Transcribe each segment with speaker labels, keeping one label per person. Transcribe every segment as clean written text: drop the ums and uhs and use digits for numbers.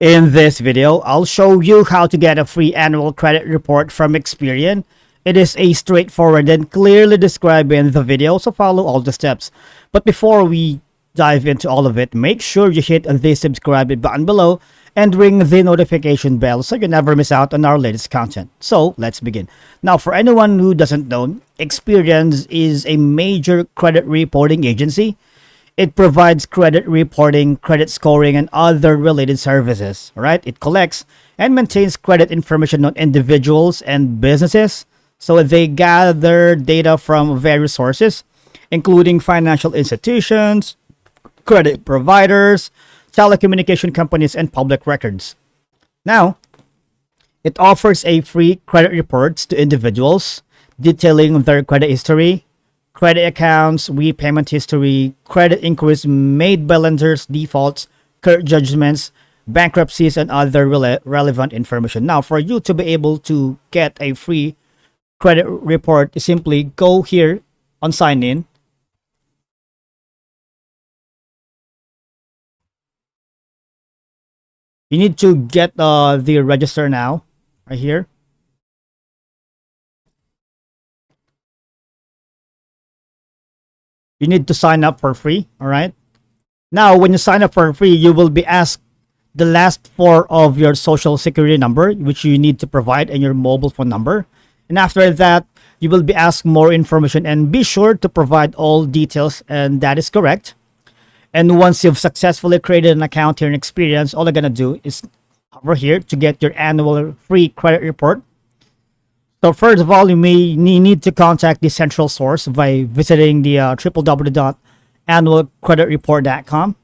Speaker 1: In this video, I'll show you how to get a free annual credit report from Experian. It is a straightforward and clearly described in the video, so follow all the steps. But before we dive into all of it, make sure you hit the subscribe button below and ring the notification bell so you never miss out on our latest content. So let's begin. Now, for anyone who doesn't know, Experian is a major credit reporting agency. It provides credit reporting, credit scoring, and other related services, right? It collects and maintains credit information on individuals and businesses. So they gather data from various sources, including financial institutions, credit providers, telecommunication companies, and public records. Now, it offers a free credit reports to individuals detailing their credit history, credit accounts, repayment history, credit inquiries made by lenders, defaults, court judgments, bankruptcies, and other relevant information. Now, for you to be able to get a free credit report, simply go here on sign in. You need to get the register now, right here. You need to sign up for free, all right? Now, when you sign up for free, you will be asked the last four of your social security number, which you need to provide, and your mobile phone number. And after that, you will be asked more information, and be sure to provide all details, and that is correct. And once you've successfully created an account here in Experian, all you're gonna do is over here to get your annual free credit report. So first of all, you may need to contact the central source by visiting the www.annualcreditreport.com,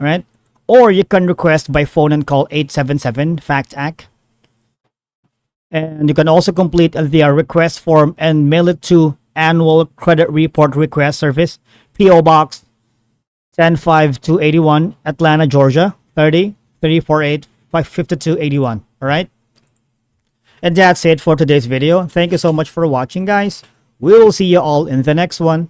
Speaker 1: right? Or you can request by phone and call 877-FACT-ACT. And you can also complete the request form and mail it to Annual Credit Report Request Service, P.O. Box 105-281, Atlanta, Georgia, 30348 55281, all right? And that's it for today's video. Thank you so much for watching, guys. We will see you all in the next one.